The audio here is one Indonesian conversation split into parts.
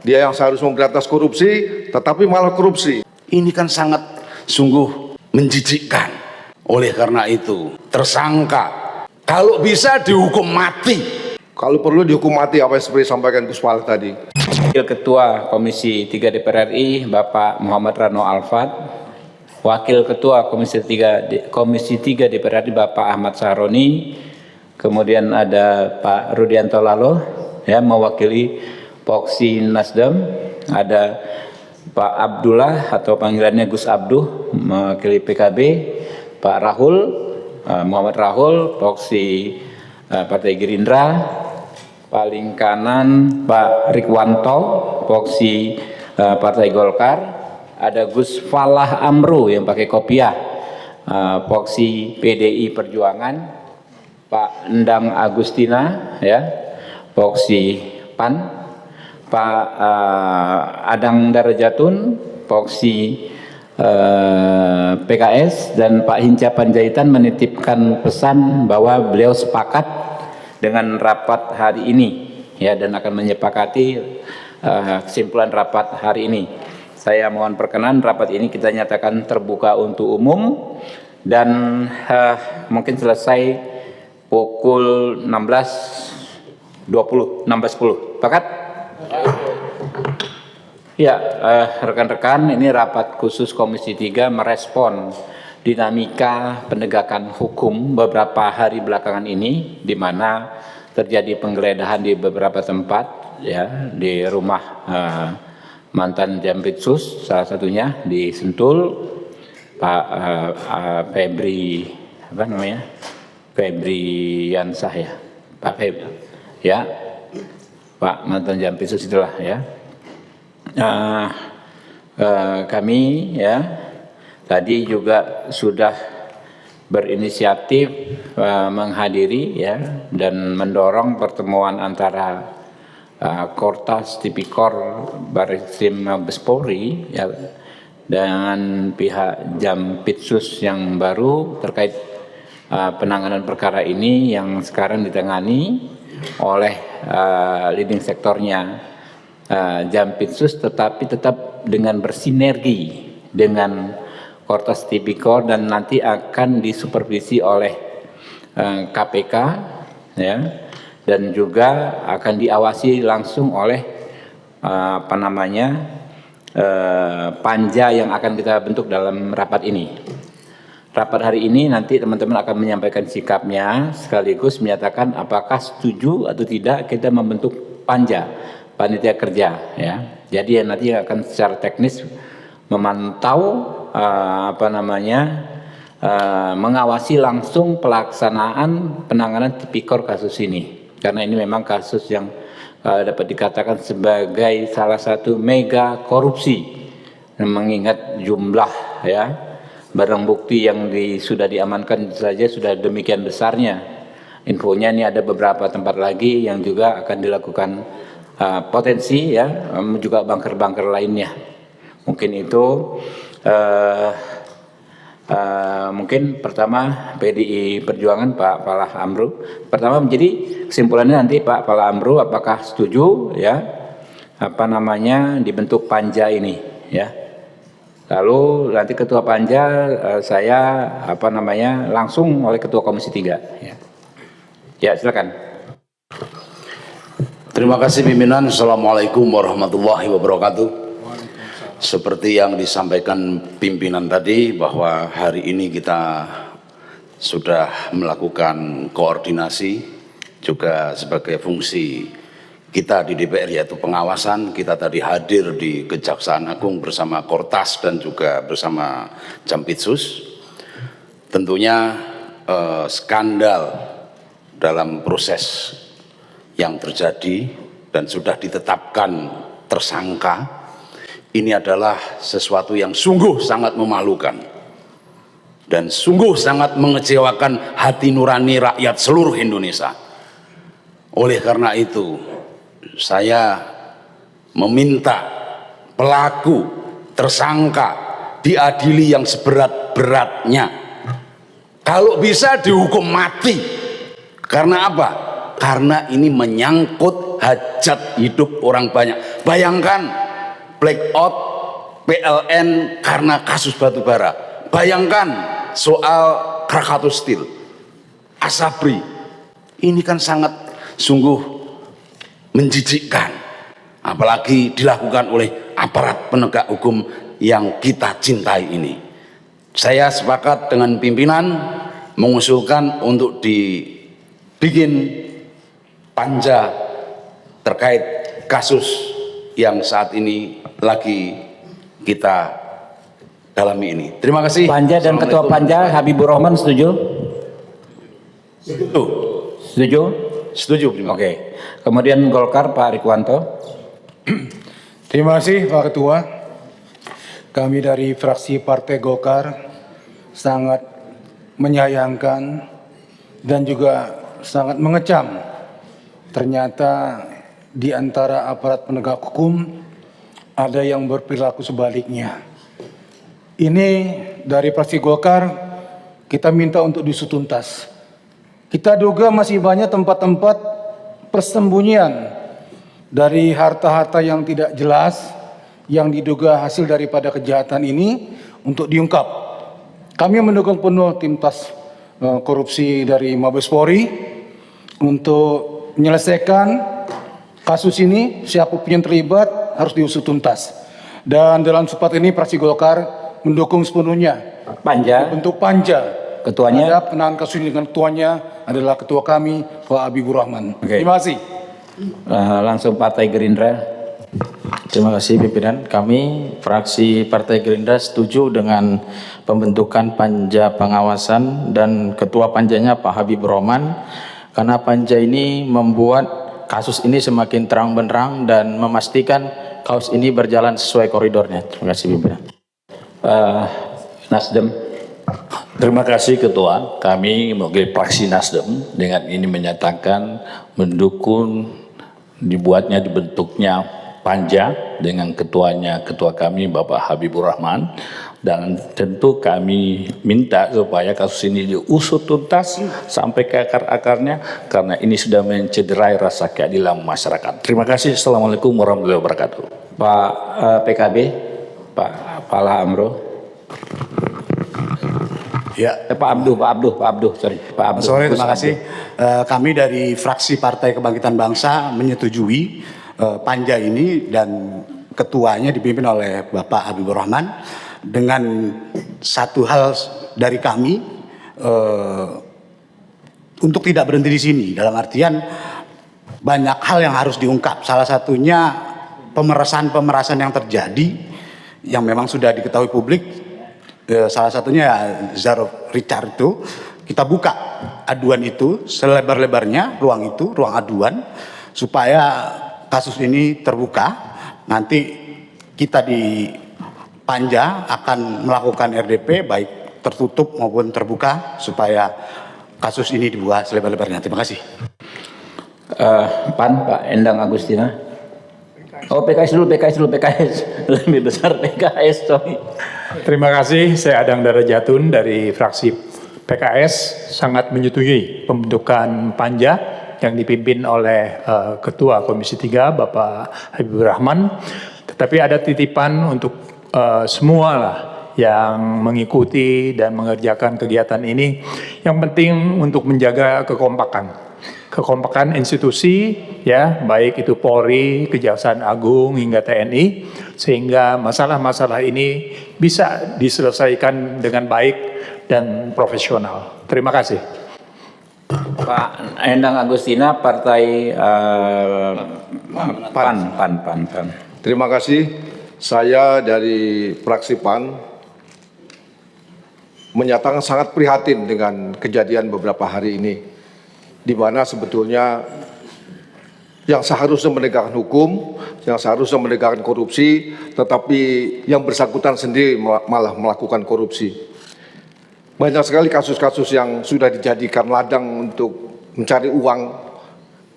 dia yang seharusnya memberantas korupsi, tetapi malah korupsi. Ini kan sangat sungguh menjijikkan. Oleh karena itu, tersangka kalau bisa dihukum mati. Kalau perlu dihukum mati, apa yang seperti disampaikan Gus Pala tadi. Wakil Ketua Komisi 3 DPR RI Bapak Muhammad Rano Alfat, Wakil Ketua Komisi 3 DPR RI Bapak Ahmad Sahroni, kemudian ada Pak Rudianto Lalo ya mewakili Poksi Nasdem, ada Pak Abdullah atau panggilannya Gus Abduh mewakili PKB, Pak Rahul Muhammad Rahul Poksi Partai Gerindra, paling kanan Pak Rikwanto Poksi Partai Golkar, ada Gus Falah Amru yang pakai kopiah Poksi PDI Perjuangan, Pak Endang Agustina ya Poksi PAN, Pak Adang Darajatun Poksi PKS, dan Pak Hinca Panjaitan menitipkan pesan bahwa beliau sepakat dengan rapat hari ini ya dan akan menyepakati kesimpulan rapat hari ini. Saya mohon perkenan rapat ini kita nyatakan terbuka untuk umum dan mungkin selesai pukul 16.10. Sepakat? Ya, rekan-rekan, ini rapat khusus Komisi 3 merespon dinamika penegakan hukum beberapa hari belakangan ini, di mana terjadi penggeledahan di beberapa tempat, ya, di rumah mantan Jampitsus, salah satunya di Sentul, Pak Febri, apa namanya, Febri Yansah ya, Pak Febri, ya, Pak mantan Jampitsus itulah ya. Kami ya tadi juga sudah berinisiatif menghadiri ya dan mendorong pertemuan antara Kortas Tipikor Barreskrim Mabes Polri ya dengan pihak Jampitsus yang baru terkait penanganan perkara ini yang sekarang ditangani oleh leading sektornya Jampitsus, tetapi tetap dengan bersinergi dengan Kortas Tipikor dan nanti akan disupervisi oleh KPK ya dan juga akan diawasi langsung oleh panja yang akan kita bentuk dalam rapat ini. Rapat hari ini nanti teman-teman akan menyampaikan sikapnya sekaligus menyatakan apakah setuju atau tidak kita membentuk panitia kerja ya. Jadi nanti akan secara teknis memantau mengawasi langsung pelaksanaan penanganan tipikor kasus ini. Karena ini memang kasus yang dapat dikatakan sebagai salah satu mega korupsi. Mengingat jumlah ya barang bukti yang sudah diamankan saja sudah demikian besarnya. Infonya ini ada beberapa tempat lagi yang juga akan dilakukan potensi ya juga bunker-bunker lainnya. Mungkin itu mungkin pertama PDI Perjuangan Pak Falah Amru. Pertama menjadi kesimpulannya nanti Pak Falah Amru apakah setuju ya dibentuk panja ini ya. Lalu nanti ketua panja saya langsung oleh ketua Komisi 3 ya. Ya, silakan. Terima kasih pimpinan. Assalamualaikum warahmatullahi wabarakatuh. Seperti yang disampaikan pimpinan tadi bahwa hari ini kita sudah melakukan koordinasi juga sebagai fungsi kita di DPR yaitu pengawasan. Kita tadi hadir di Kejaksaan Agung bersama Kortas dan juga bersama Jampitsus. Tentunya skandal dalam proses yang terjadi dan sudah ditetapkan tersangka ini adalah sesuatu yang sungguh sangat memalukan dan sungguh sangat mengecewakan hati nurani rakyat seluruh Indonesia. Oleh karena itu saya meminta pelaku tersangka diadili yang seberat-beratnya, kalau bisa dihukum mati. Karena apa? Karena ini menyangkut hajat hidup orang banyak. Bayangkan blackout PLN karena kasus batubara. Bayangkan soal Krakatau Steel, Asabri. Ini kan sangat sungguh menjijikkan. Apalagi dilakukan oleh aparat penegak hukum yang kita cintai ini. Saya sepakat dengan pimpinan mengusulkan untuk dibikin panja terkait kasus yang saat ini lagi kita dalami ini. Terima kasih. Panja dan Ketua Panja Habibur Rahman setuju? Setuju. Setuju? Setuju. Oke. Kemudian Golkar Pak Rikwanto. Terima kasih Pak Ketua. Kami dari fraksi Partai Golkar sangat menyayangkan dan juga sangat mengecam ternyata di antara aparat penegak hukum ada yang berperilaku sebaliknya. Ini dari fraksi Golkar kita minta untuk diusut tuntas. Kita duga masih banyak tempat-tempat persembunyian dari harta-harta yang tidak jelas yang diduga hasil daripada kejahatan ini untuk diungkap. Kami mendukung penuh tim tas korupsi dari Mabes Polri untuk menyelesaikan kasus ini. Siapapun yang terlibat harus diusut tuntas. Dan dalam sempat ini fraksi Golkar mendukung sepenuhnya Panja. bentuk panja. Ketuanya? Ada penanganan kasus ini dengan ketuanya adalah ketua kami Pak Habibur Rahman. Oke. Terima kasih. Langsung Partai Gerindra. Terima kasih pimpinan. Kami fraksi Partai Gerindra setuju dengan pembentukan panja pengawasan dan ketua panjanya Pak Habibur Rahman, karena panja ini membuat kasus ini semakin terang benderang dan memastikan kasus ini berjalan sesuai koridornya. Terima kasih pimpinan. Nasdem. Terima kasih Ketua. Kami mewakili fraksi Nasdem dengan ini menyatakan mendukung dibentuknya panja dengan ketuanya, ketua kami Bapak Habibur Rahman, dan tentu kami minta supaya kasus ini diusut tuntas sampai ke akar-akarnya karena ini sudah mencederai rasa keadilan masyarakat. Terima kasih. Assalamualaikum warahmatullahi wabarakatuh. Pak PKB, Pak Fala Amro. Ya, Pak Abduh, sorry. Pak Abduh. sore, terima kasih. Kami dari fraksi Partai Kebangkitan Bangsa menyetujui panja ini dan ketuanya dipimpin oleh Bapak Habibur Rahman. Dengan satu hal dari kami untuk tidak berhenti di sini, dalam artian banyak hal yang harus diungkap. Salah satunya pemerasan yang terjadi yang memang sudah diketahui publik. Salah satunya Zaro Richard itu kita buka aduan itu selebar-lebarnya, ruang aduan supaya kasus ini terbuka. Nanti kita di panja akan melakukan RDP baik tertutup maupun terbuka supaya kasus ini dibuka selebar-lebarnya. Terima kasih. PAN Pak Endang Agustina. Oh PKS dulu, lebih besar PKS, sorry. Terima kasih, saya Adang Darajatun dari fraksi PKS sangat menyetujui pembentukan panja yang dipimpin oleh Ketua Komisi 3 Bapak Habibur Rahman. Tetapi ada titipan untuk semua lah yang mengikuti dan mengerjakan kegiatan ini. Yang penting untuk menjaga kekompakan institusi, ya, baik itu Polri, Kejaksaan Agung hingga TNI, sehingga masalah-masalah ini bisa diselesaikan dengan baik dan profesional. Terima kasih. Pak Endang Agustina, Partai PAN. Terima kasih. Saya dari fraksi PAN menyatakan sangat prihatin dengan kejadian beberapa hari ini, di mana sebetulnya yang seharusnya menegakkan hukum, yang seharusnya menegakkan korupsi, tetapi yang bersangkutan sendiri malah melakukan korupsi. Banyak sekali kasus-kasus yang sudah dijadikan ladang untuk mencari uang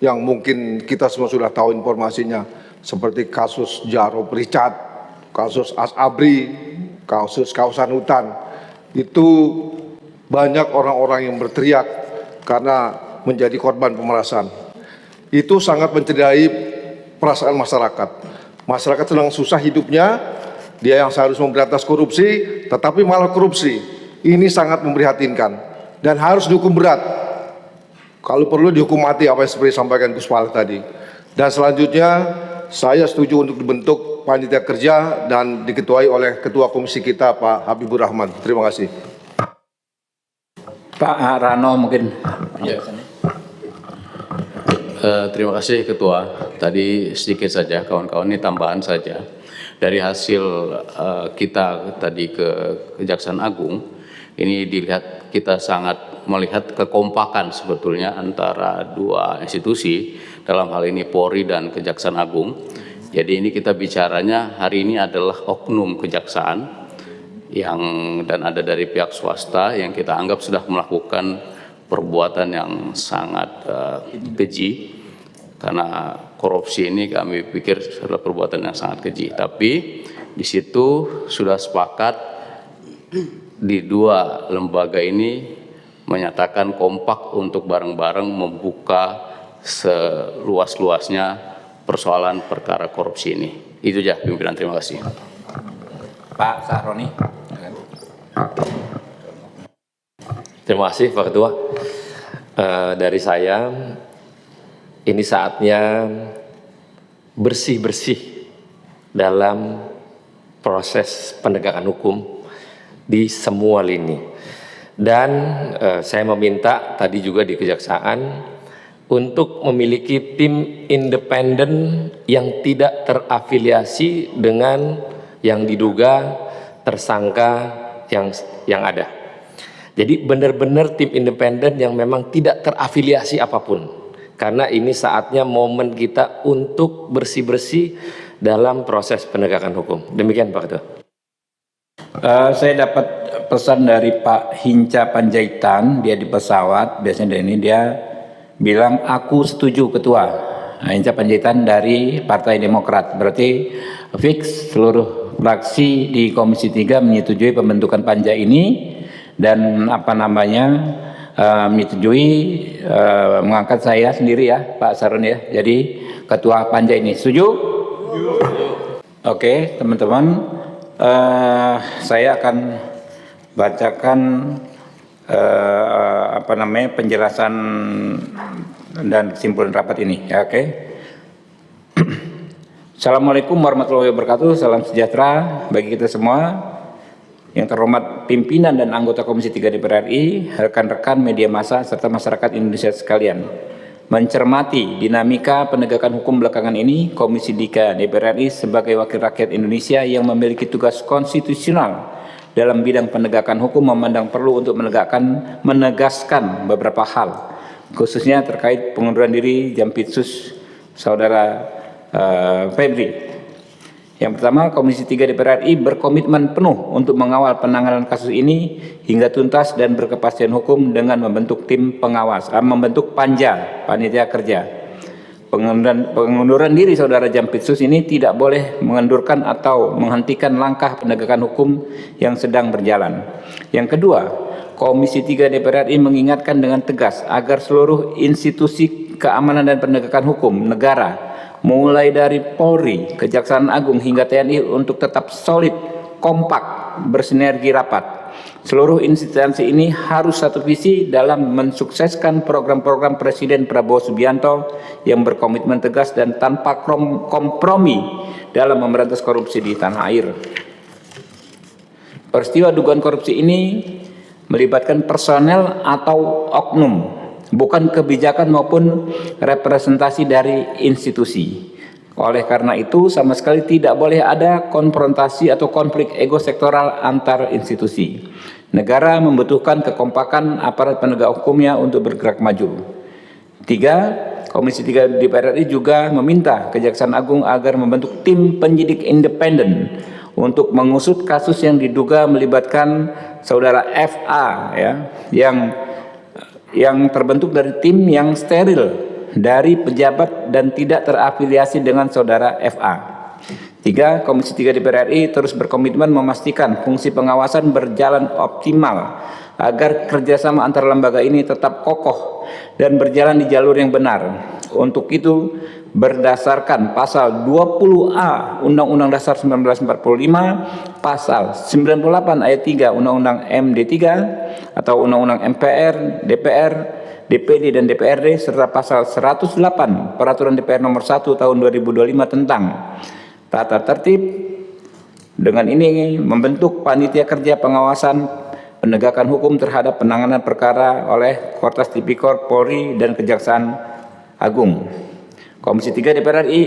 yang mungkin kita semua sudah tahu informasinya, seperti kasus Zaro Richard, kasus Asabri, kasus kawasan hutan. Itu banyak orang-orang yang berteriak karena menjadi korban pemerasan. Itu sangat mencederai perasaan masyarakat. Masyarakat sedang susah hidupnya, dia yang seharusnya memberantas korupsi, tetapi malah korupsi. Ini sangat memprihatinkan dan harus dihukum berat. Kalau perlu dihukum mati, apa yang seperti disampaikan Gus Pala tadi. Dan selanjutnya saya setuju untuk dibentuk panitia kerja dan diketuai oleh Ketua Komisi kita Pak Habibur Rahman. Terima kasih. Pak Rano mungkin. Ya. Terima kasih Ketua. Tadi sedikit saja kawan-kawan, ini tambahan saja. Dari hasil kita tadi ke Kejaksaan Agung, ini dilihat kita sangat melihat kekompakan sebetulnya antara dua institusi, dalam hal ini Polri dan Kejaksaan Agung. Jadi ini kita bicaranya hari ini adalah oknum kejaksaan yang dan ada dari pihak swasta yang kita anggap sudah melakukan perbuatan yang sangat keji, karena korupsi ini kami pikir adalah perbuatan yang sangat keji. Tapi di situ sudah sepakat di dua lembaga ini menyatakan kompak untuk bareng-bareng membuka seluas-luasnya persoalan perkara korupsi ini. Itu aja pimpinan, terima kasih. Pak Sahroni. Terima kasih Pak Ketua. Dari saya, ini saatnya bersih-bersih dalam proses penegakan hukum di semua lini. Dan saya meminta tadi juga di Kejaksaan untuk memiliki tim independen yang tidak terafiliasi dengan yang diduga tersangka yang ada. Jadi benar-benar tim independen yang memang tidak terafiliasi apapun. Karena ini saatnya momen kita untuk bersih-bersih dalam proses penegakan hukum. Demikian Pak Ketua. Saya dapat pesan dari Pak Hinca Panjaitan, dia di pesawat, biasanya ini dia bilang aku setuju Ketua. Nah, Hinca Panjaitan dari Partai Demokrat, berarti fix seluruh fraksi di Komisi 3 menyetujui pembentukan panja ini dan menyetujui mengangkat saya sendiri ya Pak Sarun ya, jadi Ketua panja ini. Setuju? Oke, teman-teman. Saya akan bacakan penjelasan dan kesimpulan rapat ini. Ya, oke. Assalamualaikum warahmatullahi wabarakatuh. Salam sejahtera bagi kita semua. Yang terhormat pimpinan dan anggota Komisi 3 DPR RI, rekan-rekan media massa serta masyarakat Indonesia sekalian. Mencermati dinamika penegakan hukum belakangan ini, Komisi 3 DPR RI sebagai wakil rakyat Indonesia yang memiliki tugas konstitusional dalam bidang penegakan hukum memandang perlu untuk menegaskan beberapa hal, khususnya terkait pengunduran diri Jampitsus Saudara Febri. Yang pertama, Komisi 3 DPR RI berkomitmen penuh untuk mengawal penanganan kasus ini hingga tuntas dan berkepastian hukum dengan membentuk tim pengawas, membentuk panja, panitia kerja. Pengunduran diri Saudara Jampitsus ini tidak boleh mengendurkan atau menghentikan langkah penegakan hukum yang sedang berjalan. Yang kedua, Komisi 3 DPR RI mengingatkan dengan tegas agar seluruh institusi keamanan dan penegakan hukum negara, mulai dari Polri, Kejaksaan Agung hingga TNI untuk tetap solid, kompak, bersinergi rapat. Seluruh instansi ini harus satu visi dalam mensukseskan program-program Presiden Prabowo Subianto yang berkomitmen tegas dan tanpa kompromi dalam memberantas korupsi di tanah air. Peristiwa dugaan korupsi ini melibatkan personel atau oknum, bukan kebijakan maupun representasi dari institusi. Oleh karena itu, sama sekali tidak boleh ada konfrontasi atau konflik ego sektoral antar institusi. Negara membutuhkan kekompakan aparat penegak hukumnya untuk bergerak maju. 3. Komisi 3 DPR RI juga meminta Kejaksaan Agung agar membentuk tim penyidik independen untuk mengusut kasus yang diduga melibatkan Saudara FA ya, yang terbentuk dari tim yang steril dari pejabat dan tidak terafiliasi dengan Saudara FA. 3. Komisi 3 DPR RI terus berkomitmen memastikan fungsi pengawasan berjalan optimal agar kerjasama antar lembaga ini tetap kokoh dan berjalan di jalur yang benar. Untuk itu, berdasarkan pasal 20A Undang-Undang Dasar 1945, pasal 98 ayat 3 Undang-Undang MD3 atau Undang-Undang MPR, DPR, DPD dan DPRD, serta pasal 108 Peraturan DPR nomor 1 tahun 2025 tentang tata tertib. Dengan ini membentuk panitia kerja pengawasan penegakan hukum terhadap penanganan perkara oleh Kortas Tipikor, Polri dan Kejaksaan Agung. Komisi 3 DPR RI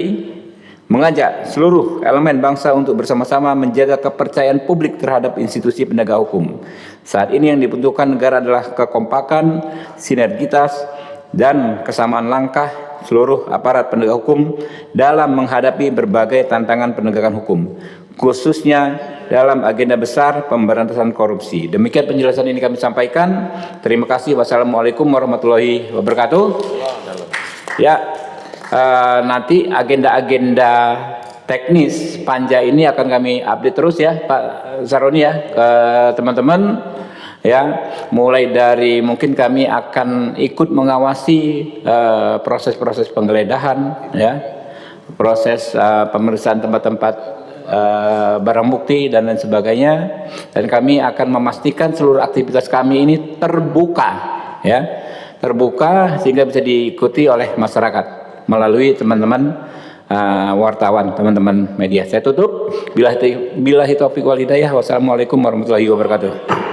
mengajak seluruh elemen bangsa untuk bersama-sama menjaga kepercayaan publik terhadap institusi penegak hukum. Saat ini yang dibutuhkan negara adalah kekompakan, sinergitas, dan kesamaan langkah seluruh aparat penegak hukum dalam menghadapi berbagai tantangan penegakan hukum, khususnya dalam agenda besar pemberantasan korupsi. Demikian penjelasan ini kami sampaikan. Terima kasih. Wassalamualaikum warahmatullahi wabarakatuh. Ya, nanti agenda-agenda teknis panja ini akan kami update terus ya Pak Saroni ya ke teman-teman ya, mulai dari mungkin kami akan ikut mengawasi proses-proses penggeledahan ya, proses pemeriksaan tempat-tempat barang bukti dan lain sebagainya, dan kami akan memastikan seluruh aktivitas kami ini terbuka ya, terbuka sehingga bisa diikuti oleh masyarakat melalui teman-teman wartawan, teman-teman media. Saya tutup. Billahi taufiq wal hidayah. Wassalamualaikum warahmatullahi wabarakatuh.